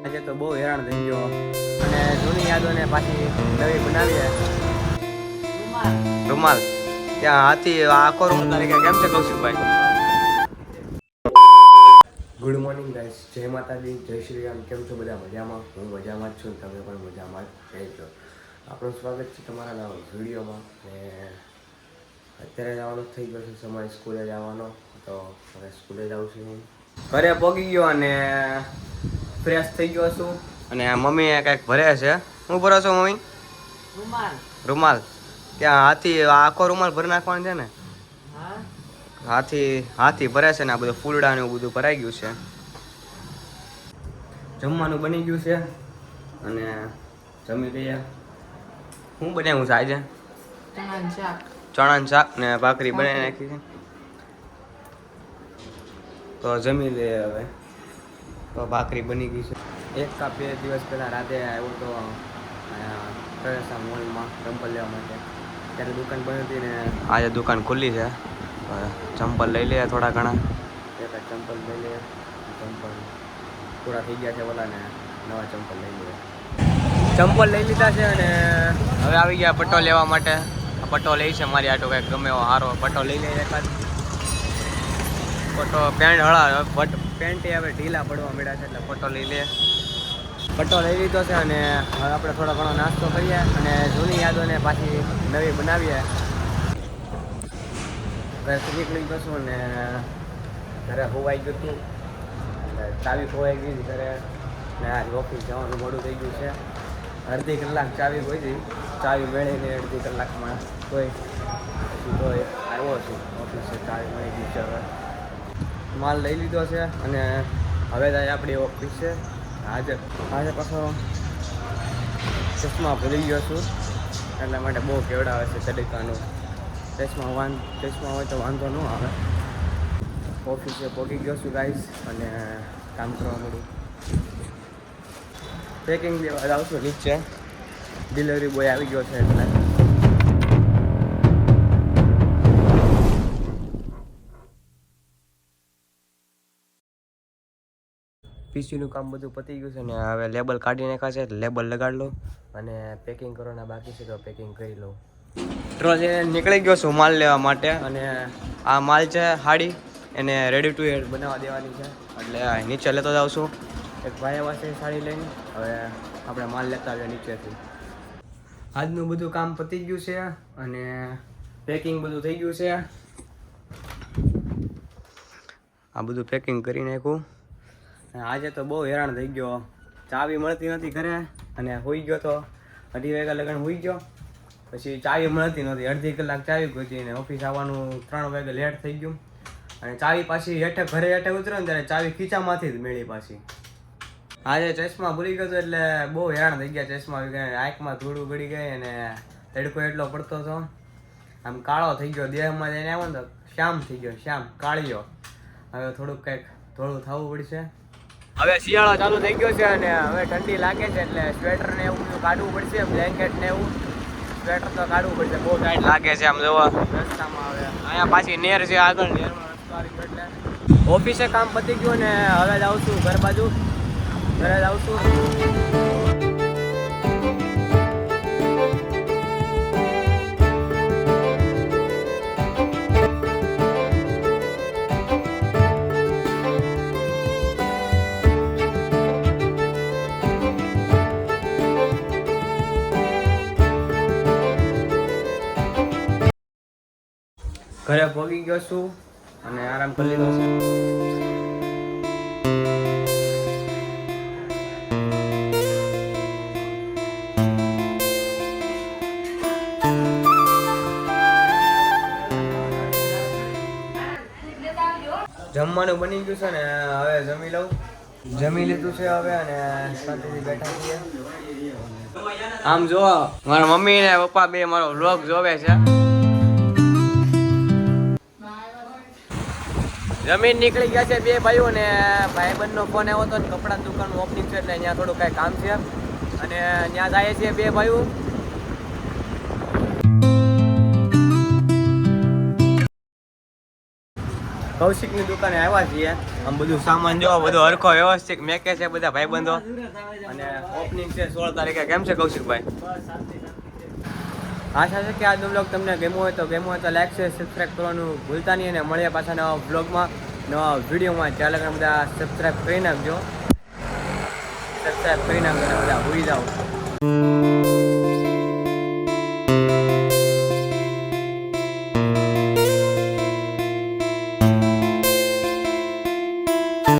આજે તો બહુ હેરાન થઈ ગયો અને જૂની યાદોને પાછી નવી બનાવીએ. રૂમાલ ત્યાં હાથી આખો રૂમ તરીકે કેમ છે કૌશિકભાઈ? ગુડ મોર્નિંગ ગાઈસ, જય માતાજી, જય શ્રી રામ. કેમ છો બધા? મજામાં? હું મજામાં જ છું, તમે પણ મજામાં જ રહેજો. આપણું સ્વાગત છે તમારા નવા વિડીયોમાં. ને અત્યારે જવાનું થઈ ગયો છે સમય સ્કૂલે જવાનો, તો હવે સ્કૂલે જાઉં છું. હું ઘરે પહોંચી ગયો અને ફ્રેશ થઈ ગયો છું. અને મમ્મીએ કંઈક ભરે છે. શું ભરો છો મમ્મી? રૂમાલ. રૂમાલ ત્યાં હાથી આખો રૂમાલ ભરી નાખવાનો છે ને? હાથી ભરે છે ને આ બધું ફૂલડા ને એવું બધું ભરાઈ ગયું છે. જમવાનું બની ગયું છે અને જમી લઈએ. શું બનાવ્યું છે આજે? ચણાનું શાક. ચણાનું શાક ને ભાખરી બનાવી નાખી છે. તો જમી લઈએ હવે. તો ભાખરી બની ગઈ છે. 1 કે 2 દિવસ પહેલાં રાતે આવ્યો તો પ્રવેશા મોલમાં ચંપલ લેવા માટે. ત્યારે દુકાન બંધ હતી ને આજે દુકાન ખુલ્લી છે. ચંપલ લઈ લઈએ થોડા ઘણા. એક ચંપલ લઈ લઈએ. ચંપલ પૂરા થઈ ગયા છે ઓલા ને નવા ચંપલ લઈ લઈએ. ચંપલ લઈ લીધા છે અને હવે આવી ગયા પટ્ટો લેવા માટે. આ પટ્ટો લઈ છે મારી આટો કંઈક ગમે એવો સારો પટ્ટો લઈ લઈએ એકાદ. પટ્ટો પેન્ટ હવે ઢીલા પડવા મળ્યા છે એટલે પટ્ટો લઈ લઈએ. પટ્ટો લઈ લીધો છે અને હવે આપણે થોડો ઘણો નાસ્તો કરીએ અને જૂની યાદોને પાછી નવી બનાવીએ. ઘરેથી નીકળી ગયો છું ને ઘરે હોવાઈ ગયું હતું, ચાવી ખોવાઈ ગઈ ઘરે ને આજ ઓફિસ જવાનું મોડું થઈ ગયું છે. અડધી કલાક ચાવી ખોઈ હતી, ચાવી મેળવીને અડધી કલાકમાં કોઈ આવ્યો છું ઓફિસે. ચાવી મળી ગઈ છે. હવે માલ લઈ લીધો છે અને હવે જાય આપણી ઓફિસે. આજે પાછો ચશ્મા ભૂલી ગયો છું એટલા માટે બહુ કેવડાવે છે તડકાનું. ચશ્મા હોય તો વાંધો ન આવે. ઓફિસે પહોંચી ગયો છું ગાઈસ અને કામ કરવા મળ્યું. પેકિંગ લેવા જાઉં છું નીચે. ડિલિવરી બોય આવી ગયો છે એટલે પીસીનું કામ બધું પતી ગયું છે ને હવે લેબલ કાઢી નાખ્યા છે એટલે લેબલ લગાડી લો અને પેકિંગ કરવાના બાકી છે તો પેકિંગ કરી લઉં. રોજે નીકળી ગયો છું માલ લેવા માટે અને આ માલ છે હાડી, એને રેડી ટુ વેર બનાવવા દેવાની છે એટલે નીચે લેતો જાઉં છું. એક ભાઈ પાસે સાડી લઈને હવે આપણે માલ લેતા આવીએ નીચેથી. આજનું બધું કામ પતી ગયું છે અને પેકિંગ બધું થઈ ગયું છે. આ બધું પેકિંગ કરી નાખ્યું. આજે તો બહુ હેરાન થઈ ગયો. ચાવી મળતી નથી ઘરે અને હોઈ ગયો તો 2:30 વાગ્યા લગન હોઈ ગયો. પછી ચાવી મળતી નહોતી, અડધી કલાક ચાવી ગોતી ને ઓફિસ આવવાનું 3 વાગે લેટ થઈ ગયું. અને ચાવી પાછી ઘરે હેઠે ઉતરે ને ત્યારે ચાવી ખીચામાંથી જ મેળી પાછી. આજે ચશ્મા ભૂલી ગયો હતો એટલે બહુ હેરાન થઈ ગયા. ચશ્મા આંખમાં ધૂળું ગળી ગઈ અને તડકો એટલો પડતો હતો. આમ કાળો થઈ ગયો. દેહમાં જઈને આવ્યો ને તો શ્યામ થઈ ગયો, શ્યામ કાળિયો. હવે થોડુંક કંઈક થોડું થવું પડશે. હવે શિયાળો ચાલુ થઈ ગયો છે અને હવે ઠંડી લાગે છે એટલે સ્વેટર ને એવું બધું કાઢવું પડશે. બ્લેન્કેટ ને એવું સ્વેટર તો કાઢવું પડશે. બહુ ટાઈટ લાગે છે આમ જોવા રસ્તામાં. હવે અહીંયા પાછી નેર છે આગળ, નેરમાં રસ્તો આવી ગયો એટલે ઓફિસે કામ પતી ગયું ને હવે જ આવું છું ઘર બાજુ. ઘરે જ આવું છું. ઘરે પહોંચી ગયો છું અને આરામ કરી લીધો છે. જમવાનું બની ગયું છે ને હવે જમી લઉં. જમી લીધું છે હવે અને શાંતિથી બેઠા છીએ. આમ જો મારા મમ્મી ને પપ્પા બે મારો વ્લોગ જોવે છે. જમીન નીકળી ગયા છે બે ભાઈઓ ને ભાઈબંધનો ફોન આવ્યો હતો ને કપડાની દુકાનનું ઓપનિંગ છે એટલે અહીંયા થોડું કાંઈ કામ છે અને ત્યાં જાય છે બે ભાઈઓ. કૌશિકની દુકાને આવ્યા છીએ. આમ બધું સામાન જો બધો હરખો વ્યવસ્થિત મેકે છે બધા ભાઈબંધો. અને ઓપનિંગ છે 16 તારીખે. કેમ છે કૌશિકભાઈ? આશા છે કે આજનો બ્લોગ તમને ગમ્યો હોય તો લાઈક શેર સબસ્ક્રાઈબ કરવાનું ભૂલતા નહીં. અને મળીએ પાછા નવા બ્લોગમાં નવા વિડીયોમાં. ત્યાં લગન બધા સબસ્ક્રાઈબ કરી નાખજો અને બધા ભૂલી જાઓ.